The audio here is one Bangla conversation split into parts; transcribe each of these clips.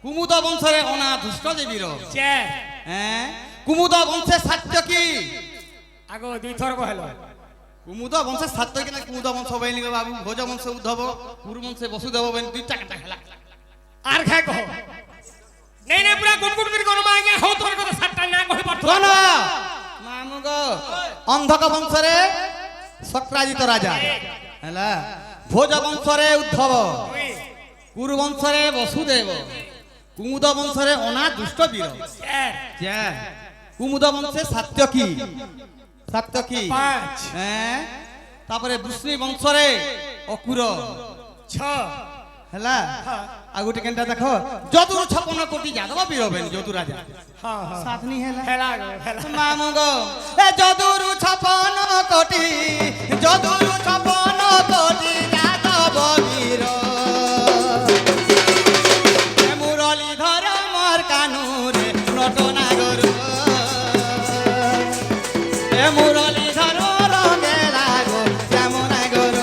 কুমুদ বংশরে অনা দুষ্ট দেবীর হ্যাঁ কুমুদ বংশের সাত্য কি আগ দুই থর কহল কুমুদ বংশের সাত্য কি না কুমুদ বংশ বৈনি বাবু ভোজ বংশ উদ্ধব কুরু বংশে বসুদেব বৈনি দুইটা কাটা খেলা আর খায় কহ নেই নেই পুরা গুটগুট করে কোন মাগে হো তোর কথা সাতটা না কই পারতো না মামুগ অন্ধক বংশরে সক্রাজিত রাজা হেলা ভোজ বংশরে উদ্ধব কুরু বংশরে বসুদেব কুমুদ বংশরে অনা দুষ্ট বীর কুমুদ বংশে সাত্যকী সাত্যকী হ্যাঁ তারপরে বৃষ্ণি বংশরে অকুর ছ হেলা আর গোটে কেনটা দেখো যদুর 56 কোটি যাদব বীর হবেন যদু রাজা সাতনি হেলা হেলা হেলা মামুগ এ যদুর 56 কোটি যদুর 56 কোটি যাদব বীর মুরলীধর মোর কানুরে নটনাগর এ মুরলীধর রঙে লাগো শ্যামনাগর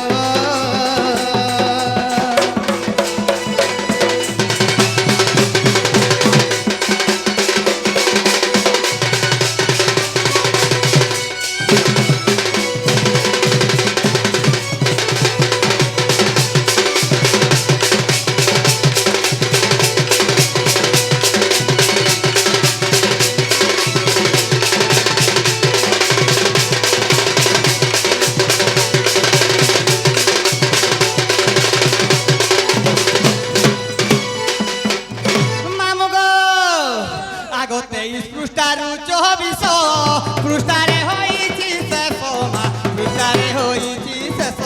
পৃষ্ঠারু 24 পৃষ্ঠারে হইছি শেষ মা পৃষ্ঠারে হইছি শেষ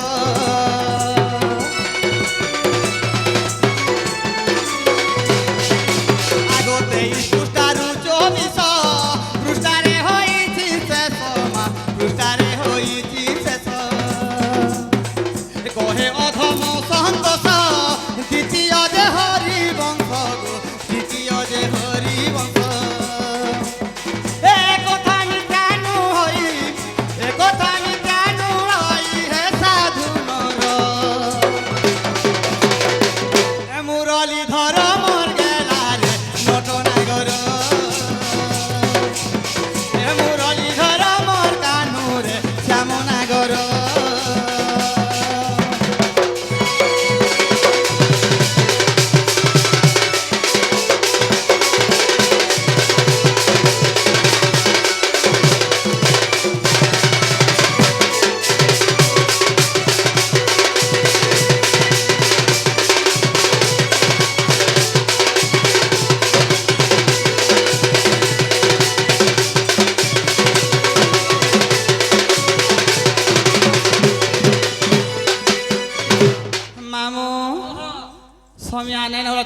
আগতে পৃষ্ঠারু 24 পৃষ্ঠারে হইছি শেষ মা পৃষ্ঠারে হইছি শেষ কহে অধম সন্তোষ দ্বিতীয় যে হরি বংশ গো দ্বিতীয় যে হরি বংশ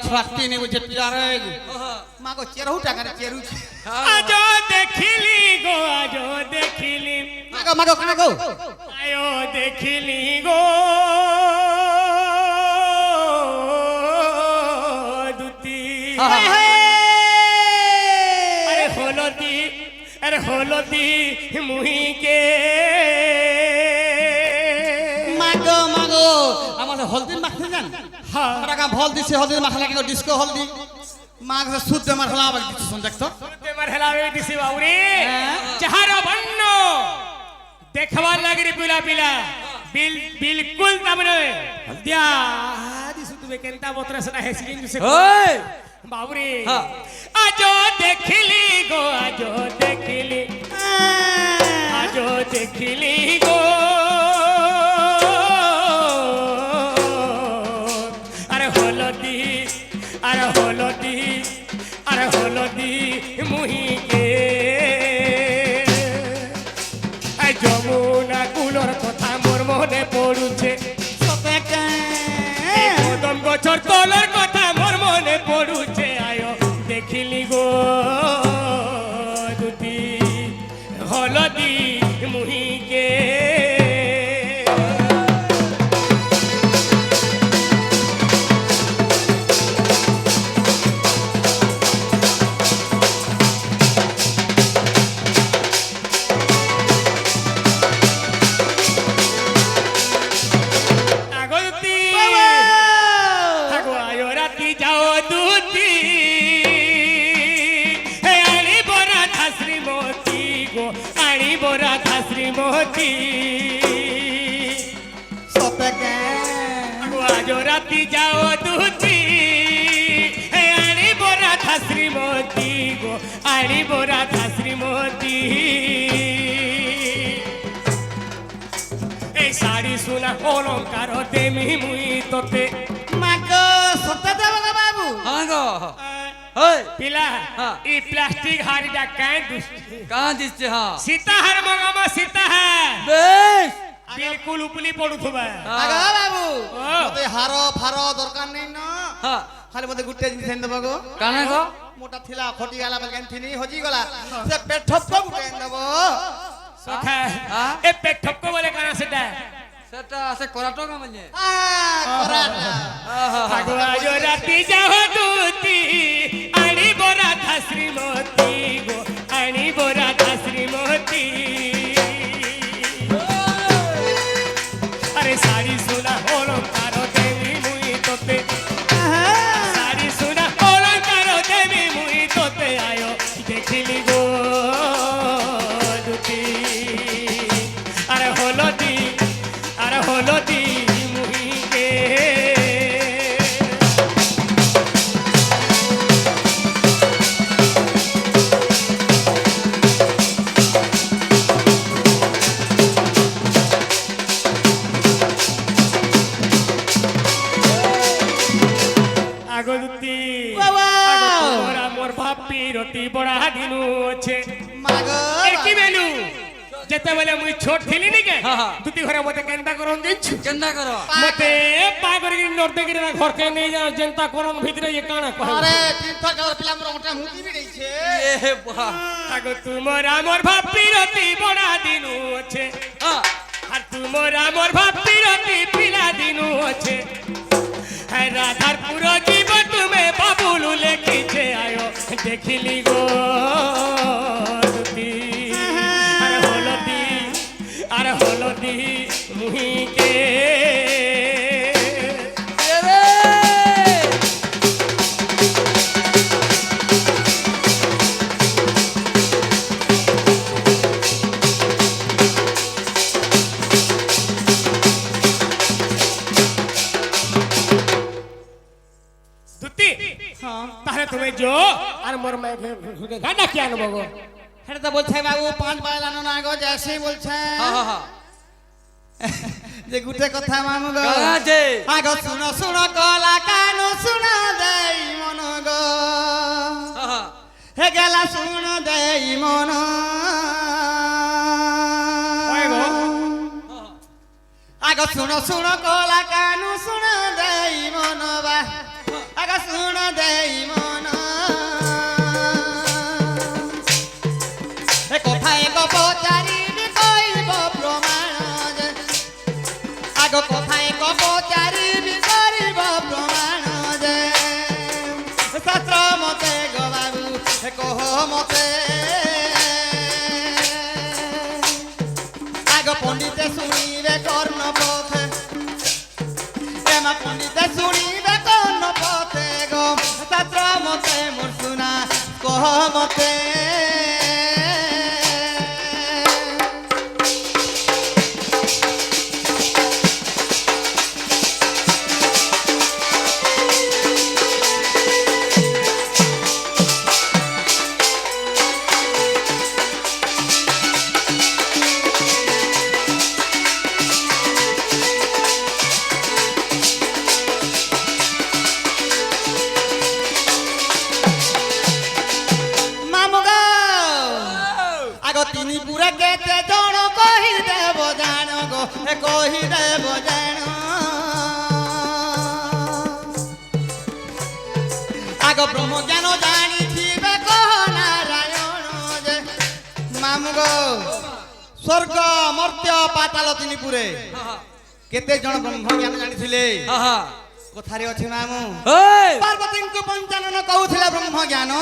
ছড়াতে নেব যে পিলারে মাগো চেরহু টাকা চেরু আজো দেখিলি গো আজো দেখিলি মাগো মাগো কানা গো আয়ো দেখিলি গো দুতি আরে হলদি মুহিকে মাগো মাগো আমার হলদি মাখতে জান টাকা ভল দিছে হলদি মাখলা কিন্তু ডিস্কো হলদি মাগ শুদ্ধ মারলা আবার দিছ দেখতো শুদ্ধ মারলা বে দিছি বাউরি চাহার বন্ন দেখবার লাগি রে পিলা পিলা বিলকুল তামনে হলদিয়া দিছু তুমি কেনটা বতরাছ না হেসিন দিছে ওই বাউরি আজো দেখিলি গো আজো দেখিলি গো আরে হলদি মুহিকে যমুনা কুলর কথা মোর মনে পড়ুছে কদম গছর তলর কথা মোর মনে পড়ুছে আয় দেখিলি গো দুতি হলদি মুহিকে দুতি আনিব রাধা শ্রীমতী গো আনিব রাধা শ্রীমতী সতকে আজ রাতি যাও দুতি আনিব রাধা শ্রীমতী গো আনিব রাধা শ্রীমতী এই শাড়ি সোনা অলঙ্কার দেমি মুই তোতে মাগ সতে দেব না বাবু हाँ गो ओए পিলা হ্যাঁ। এই প্লাস্টিক হাড়িটা কাই দুষ্টি कहाँ दिसते हाँ সীতাহার মগামা সীতাহার बेश বিলকুল উপলি পড়ুথবা আগ বাবু ও। মতে হার ফার দরকার নেই না हाँ খালি মতে গুটে জিনিস এনে দেব গো काना गो মোটা থিলা খটি গলা বলকেন থিনি হজি গলা সে পেট ঠপ গুটে এনে দেব সখা হ্যাঁ। এ পেট ঠপকো বলে কানা সেটা सेटा से कोराटो का मने করাটা আজ রাতি যাও দুতি আনি বরাধা শ্রীমতী গো আনি বরাধা শ্রীমতী আরে শাড়ি সোনা অলঙ্কার দেবী মুই তোতে শাড়ি সোনা অলঙ্কার দেবী মুই তোতে আয় দেখিলি গো দুতি আরে হলদি মুহিকে আগলতি বাবা। আগলরা মোর ভাপি রতি বড়া দিনু আছে মাগ এ কি বেলু যেতেবেলে মুই ছোট থিলি নি কে হ্যাঁ, হ্যাঁ। দুতি ঘরে মতে কেনতা করন দিছু केन्ना करो মতে পাগরি নর্দগিরি ঘর কে নেই যা জনতা করন ভিতরে এ কানা কহ আরে তীর্থ গলা পিলা মোর ওটা মুতি বিড়াইছে ये वाह আগ তুমর আমর ভাপি রতি বড়া দিনু আছে हाँ আর তুমর আমর ভাপি রতি পিলা দিনু আছে হ্যাঁ রাধার পুরো জীবন তুমি বাবুলু লেখিছে আয়ো দেখিলি গো দুতি আর হলদি মুহিকে ये रे দুতি হ্যাঁ তাহলে তুমি যো আর মোর মে গাডা কি আনবো গো এটা তো বলছে বাবু 5 বাইল আনো না গো যাসি বলছে हाँ हाँ हाँ যে গুটে কথা মামু গো कहाँ जे আগ শুনো শুনো কলা কানো শুনো দেই মন গো हाँ हाँ হে গেলা শুনো দেই মন কয় গো? আগ শুনো শুনো কলা কানো শুনো দেই মন বা আগ শুনো দেই মন এ কথায় গপ চারিবি কইব প্রমাণ যে আগ কথায় গপ চারিবি করিব প্রমাণ যে শাস্ত্র মতে গো বাবু হে কহ মতে আগ পণ্ডিতে শুনিবে কর্ণ পথে এমা পণ্ডিতে শুনিবে কর্ণ পথে গো শাস্ত্র মতে মোর শুনা কহ মতে মামুগা আগ তিনি পুরা কেতে জন কহি দেব জাণ গো এ কহি দেব জাণ আগ ব্রহ্ম জ্ঞান জানিথিবে কহ নারায়ণ যে মামুগো স্বর্গ মর্ত্য পাতাল তিনি পুরে हाँ हाँ কেতে জন ব্রহ্ম জ্ঞান জানিছিলে हाँ हाँ কথারে ଅଛି ମାମୁ ओए ପାର୍ବତୀଙ୍କୁ ପଞ୍ଚାନନ କହୁଥିଲା ବ୍ରହ୍ମ ଜ୍ଞାନ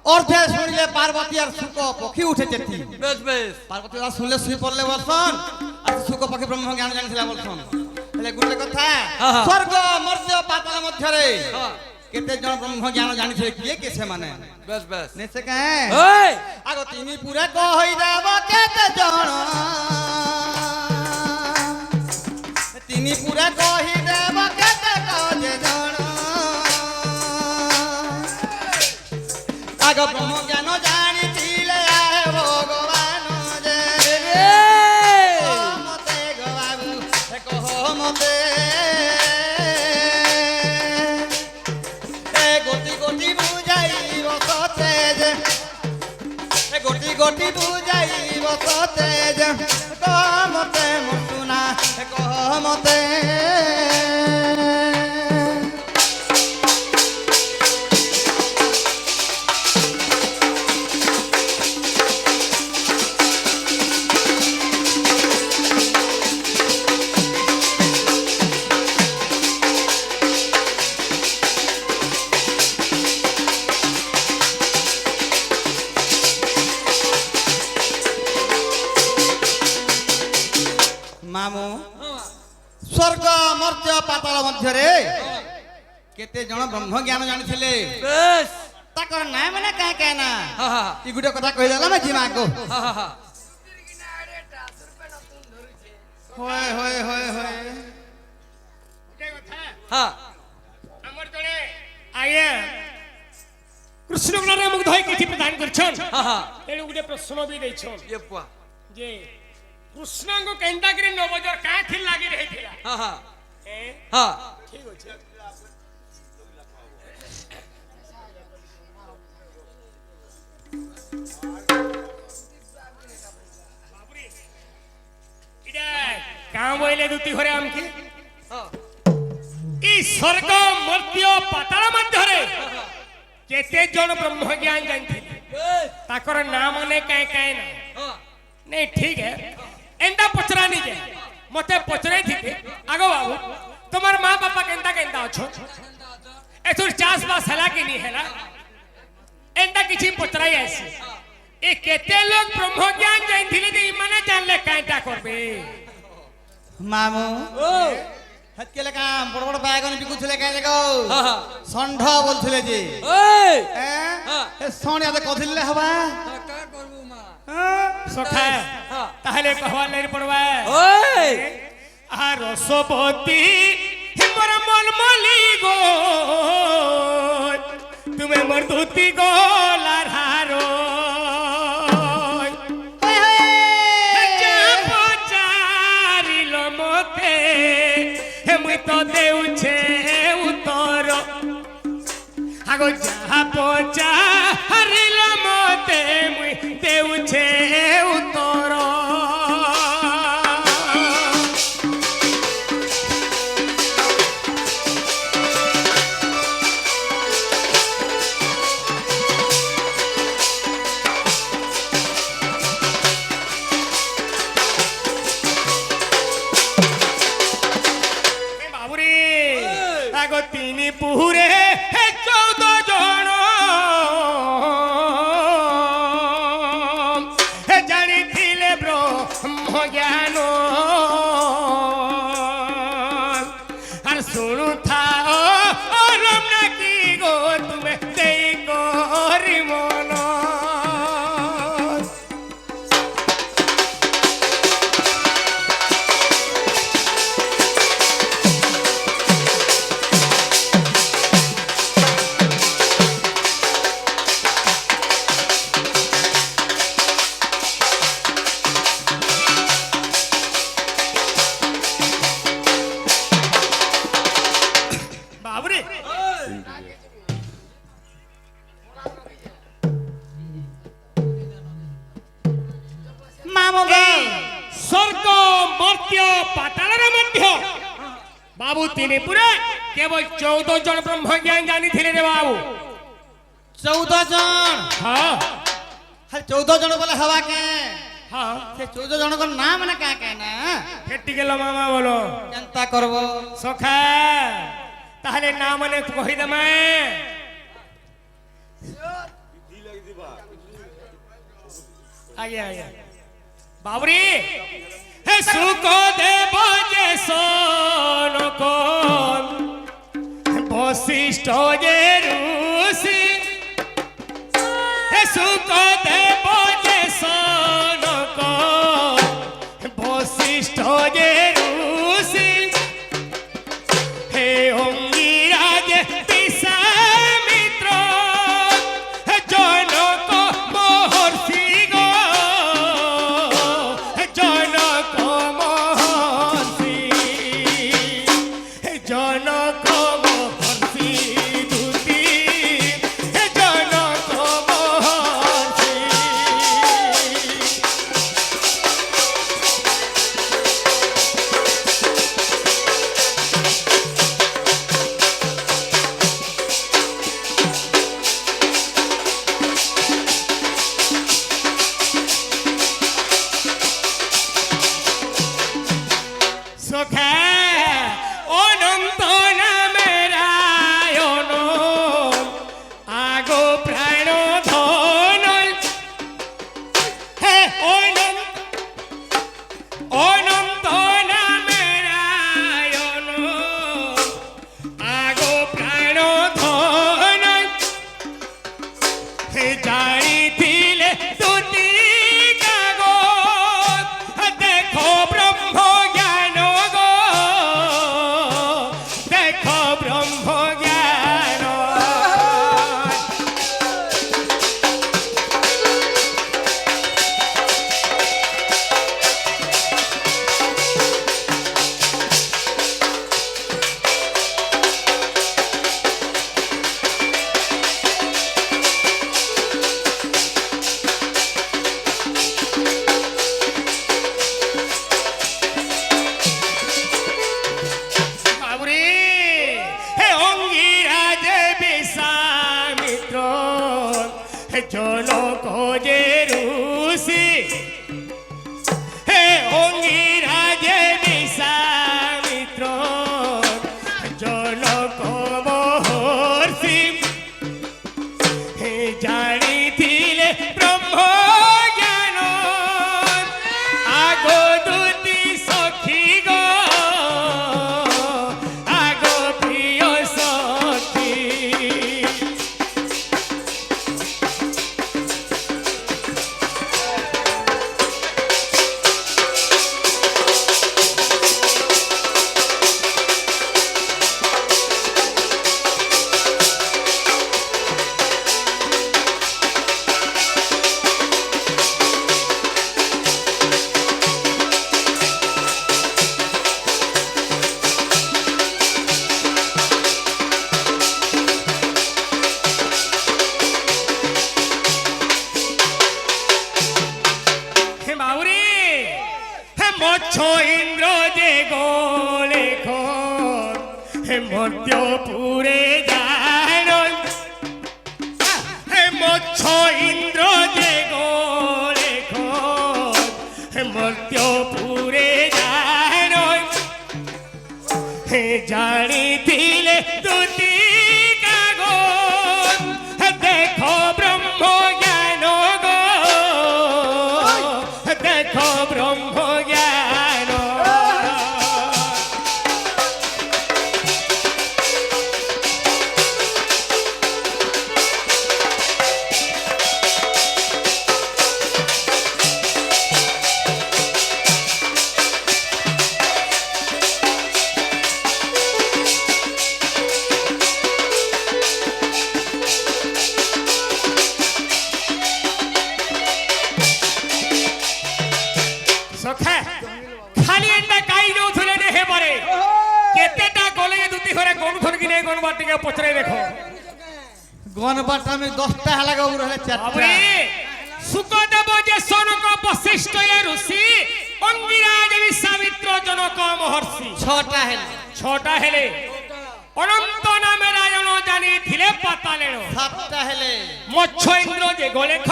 অর্ধে শুনিলে পার্বতী আর শুক পক্ষী উঠে যেতি बेश बेश পার্বতী আর শুনলে শুই পড়লে বলছন আর শুক পক্ষী ব্রহ্ম জ্ঞান জানিଥିଲା বলছন ହେଲେ ଗୋଟେ କଥା হ্যাঁ। স্বর্গ মর্ত্য পাতাল ମଧ୍ୟରେ हाँ কেতে জন ব্রহ্ম জ্ঞান জানিছিলে কিয়ে কে সেমানে বেশ বেশ নেছে কাহে ওই আগ তিনি পুরা কই দেব কেতে জন তিনি পুরা কই দেব কেতে কাজে জন আগ ব্রহ্ম জ্ঞান জানিছিলে আহে ভগবান যে মতে গো বাবু কহ মতে গতি গতি বুঝাইব সতে যে গতি গতি বুঝাইব সতে যে কহ মতে মতুনা কহ মতে মামু স্বর্গ মর্ত্য পাতাল মধ্যে কেতে জন ব্রহ্ম জ্ঞান জানিছিলে বেশ তাকর না মানে কাই কাই না হা হা ই গুটে কথা কই দেলা মে জিমা গো হা হা হা হয় হয় হয় হয় হা আমার জনে আয়া কৃষ্ণ গুণরে মুগ্ধ হয়ে কিছু প্রদান করছন হা হা তেণু গোটে প্রশ্ন বি ଦେଇছন ये पुआ যে কৃষ্ণଙ୍କୁ কেନ୍ତା କରି 9 ବଜର କାଁ ଥିଲ ଲାଗି ରହିଥିଲା हा हा ଏ हा ଠିକ ଅଛି ବାବୁରେ ଇଡା କାଁ ବୋଇଲେ ଦୁତି ଘରେ আমকে हा ই স্বর্গ মর্ত্য পাতাল ମଧ୍ୟରେ কেতে জন ব্রহ্ম জ্ঞান জানিଥିଲେ बेश ତାଙ୍କର ନାଁ ମନେ କାଇଁ କାଇଁ ନା हा नहीं ठीक है एंदा पचरा नहीं जाए मते पचरे थी आगो बाबू तुम्हार माँ पापा केंता केंता अच्छो एथुर चास बास हला की नहीं है ना एंदा किसी पचराई ऐसी ए केते लोग ब्रह्म ज्ञान जाइन थिले जे इमाने जान ले काईटा करबे মামু ओ হতকে লেখা বড় বড় বাগান বিকুছিলে কাই দেখো हा हा ষণ্ড বলছিলে যে ओए হ্যাঁ এ ষণ্ড এত কদিলে হবা का करबू मा सखा हाँ। ताहले कहवा नहीं पड़वा ओए आ रसवती हिमर मन मली गो तुम्हें मर्दूती गो लारो মতে মুই তো দেউছে উত্তর আগো যাহা পচা হারিল মতে মুই দেউছে উত্তর বাবুরে আগো তিনি পুরে 14 জন জানিছিলে ব্রহ্ম জ্ঞান আর শুনু থাও রম নাকি গো তুমি দেই করি মন বাবুরে মামু গে স্বর্গ মর্ত্য পাতালর মধ্য বাবু তিনি পুরে কেবল 14 জন ব্রহ্ম জ্ঞান জানিଥିଲେ রে বাবু 14 জন হ্যাঁ হল 14 জন বলে হবা কে হ্যাঁ সে 14 জনক নাম মানে কা কা না ফেটি গেল মামা বলো কেনতা করব সখা তাহলে না মানে কহি দেমে আগে আগে বাবুরি হে সুখ দেব যে সোন কোন বশিষ্ঠ যে সুখ দেব যে সনক বশিষ্ঠ যে ঋষি হে অঙ্গিরাজ বিশ্বামিত্র জনক মহর্ষি গো জনক মহর্ষি জনক মহর্ষি দুতি জনক মহর্ষি সখা অনন্ত নামের আয়ন আগো প্রাণ ধন হে অনন্ত নামের আয়ন আগো প্রাণ ধন হে জানিছিলে দুটি কাগজ দেখো ব্রহ্ম জ্ঞান গো দেখো ব্রহ্ম জ্ঞান বাবুরে হে অঙ্গিরাজ বিশ্বামিত্র হে জনক যে ঋষি হে অঙ্গিরাজ বিশ্বামিত্র জনক মহর্ষি হে জানিছিলে ব্রহ্ম জ্ঞান আগো দুটি সখী গো আগো প্রিয় সখী হে বাউরি হে মচ্ছ ইন্দ্র যে গোলে হে মধ্যপুরে জান হে মচ্ছ ইন্দ্র যে গোলে হে মধ্যপুরে জান হে জানিছিলে দুটি কাগজ দেখো ব্রহ্ম জ্ঞান গো দেখো ব্রহ্ম জ্ঞান সখা খালি এন্ডা কাই যাউথলে নে হে পারে কেতেটা গলে দুটি ঘরে কোন ঘর কি নাই কোন বাটিকে পছরে দেখো গণবাটা আমি 10টা হেলা গাবু রহে 4টা বাবরে সুকদেব যে সনক বশিষ্ঠ এ ঋষি অঙ্গিরাজ বিশ্বামিত্র জনক মহর্ষি 6টা হেলা 6টা হেলে অনন্ত নামের আয়ন জানিছিলে পাতালেন 7টা হেলে মচ্ছ ইন্দ্র যে গোলেখ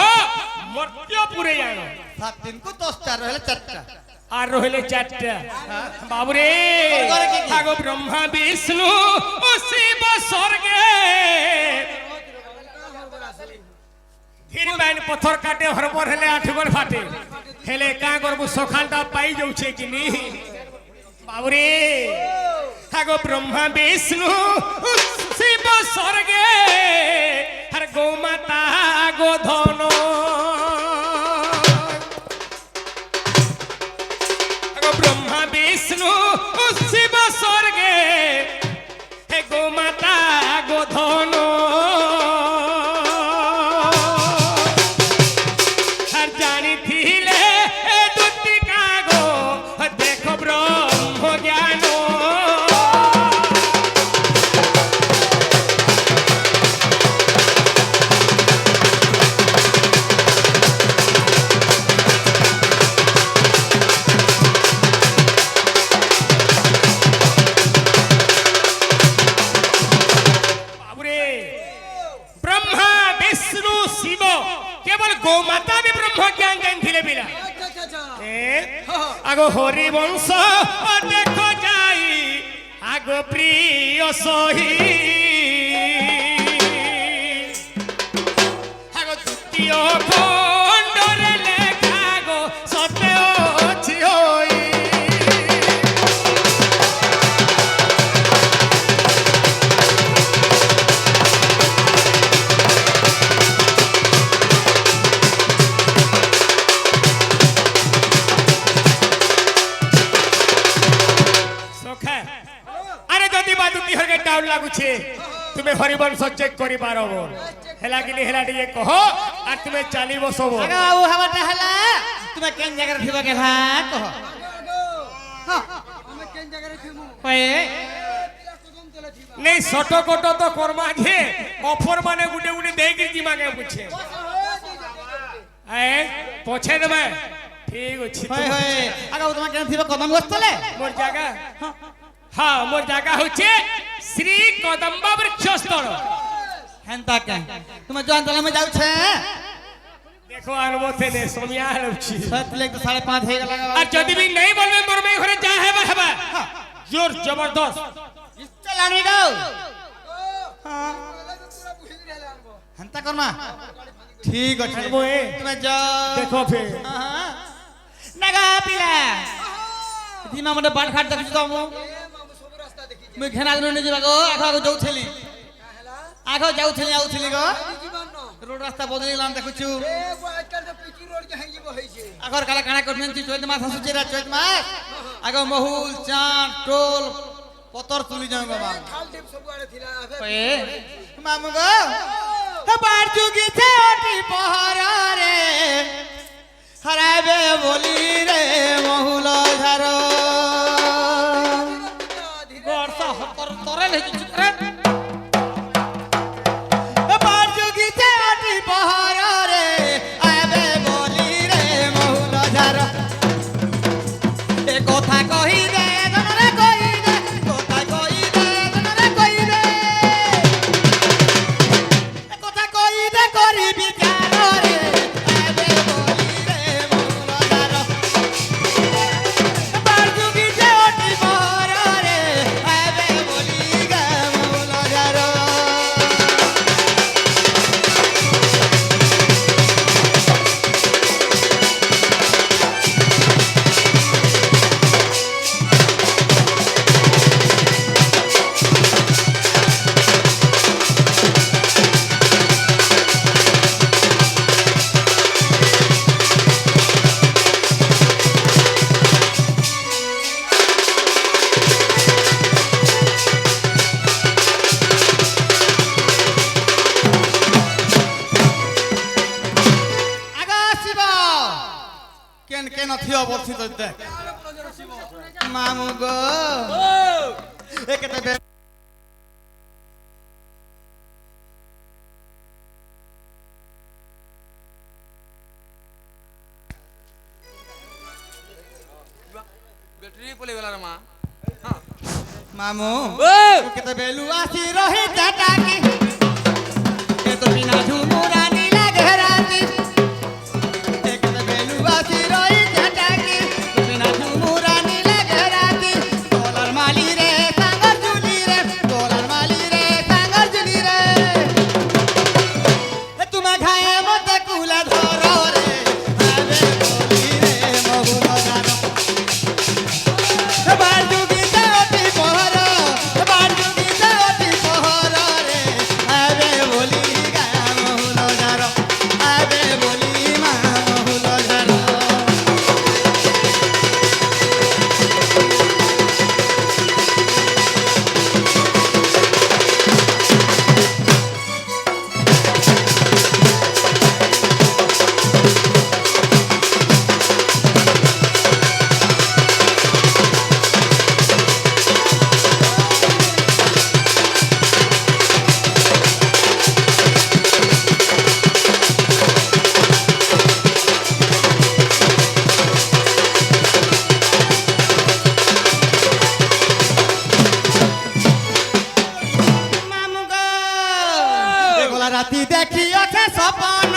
মর্ত্যপুরে জানো 7 দিনকু 10টা রহে 4টা আর রহিলে 4টা বাবুরে আগো ব্রহ্মা বিষ্ণু ও শিব স্বর্গে ধীর বাইন পথর কাটে হরবর হেলে আঠগর ফাটে হেলে কা করবু সখানটা পাই যাউছে কিনি বাবুরে আগো ব্রহ্মা বিষ্ণু শিব স্বর্গে আর গো মাতা গো ধন শিব কেবল গোমাতা বি ব্রহ্ম জ্ঞান জানিলে পিলা আচ্ছা আচ্ছা আচ্ছা এ আগ হরি বংশ দেখ যাই আগ প্রিয় সহি আগ দ্বিতীয় খণ্ডরে লেখা গো সত্য অছি হই সখা আরে যদি বাদুতি হরকে ডাউন লাগুছে তুমি হরিবংশ চেক করি পারব হেলা কিনি হেলা টিকে কহ আর তুমি চালি বসব আগে বাবু হবাটা হেলা তুমি কেন জায়গায় থিবা গেলা কহ হ্যাঁ আমি কেন জায়গায় থিমু কয়ে পিলা কদম তলে থিবা নেই ছোট কোট তো কর্মা যে অফর মানে গুটে গুটে দেইকি জিমাকে বুঝছে এ পছে দেবে ঠিক আছে হয় হয় আগে বাবু তোমার কেন থিবা কদম গছতলে মোর জায়গা হ্যাঁ মোর জায়গা হচ্ছে শ্রী কদম্বা বৃক্ষস্থল হেনতা কে তুমি জোয়ান তলে মে যাউছে দেখো আনবতে নে সমিয়া হচ্ছে সতলে তো 5:30 হয়ে গেল আর যদি भी नहीं बोलबे मोर में घरे जा है बा जोर जबरदस्त চলানি গাও হ্যাঁ পুরা বুঝি রেলা আনবো হেনতা করমা ঠিক আছে আনবো এ তুমি যাও देखो फिर নাগা পিলা দিমা মনে বান খাট দেখছ তো মু এ মামু সব রাস্তা দেখিছে মুই ঘেনা দিন নে যাবা গো আখা যাউছিলি কাহেলা আখা যাউছিলি গো জীবন ন রোড রাস্তা বদলিলাম দেখুছু এ আজকাল তো পিটি রোড কে হাই যাব হইছে আগর কালা কানা করছেন চৈত মাস আসুচিরা চৈত মাস আগ মহুল চাঁদ টোল পতর তুলি যাও বাবা খাল টিপ সব আড়ে থিলা আবে এ মামু গো হে বার যুগিছে ওটি পহর রে হারাইবে বলি রে মহুল ঝার বর্ষা হতর তরে নেছি রে বার যুগিছে ওটি পহর রে আইবে বলি রে মহুল ঝার এ কথা কহি দে জনরে কহি দে কথা কহি দে জনরে কহি দে এ কথা কহি দে করি বিচার রে আইবে বলি রে মহুল ঝার বার যুগিছে ওটি পহর রে আইবে বলি গে মহুল ঝার আগা শিব কেন কেন থিও বর্ষিত দেখ মামু গো একেতে বে ব্যাটারি পলে গেল রে মা হ্যাঁ মামু কেতে বেলু আসি রহি টাটাকি এ তো বিনা ঝুমুরা নীলা ঘেরাতি কেতে বেলু আসি রহি টাটাকি বিনা ঝুমুরা নীলা ঘেরাতি ডলার মালি রে সাগর ঝুলি রে ডলার মালি রে সাগর ঝুলি রে এ তুমি ঘায়ে মতে কুলা ধর রে আবে বলি রে মহুল জানো বার যুগিতে অতি পহর বার যুগিতে অতি পহর রে রাতি দেখি আছে সপন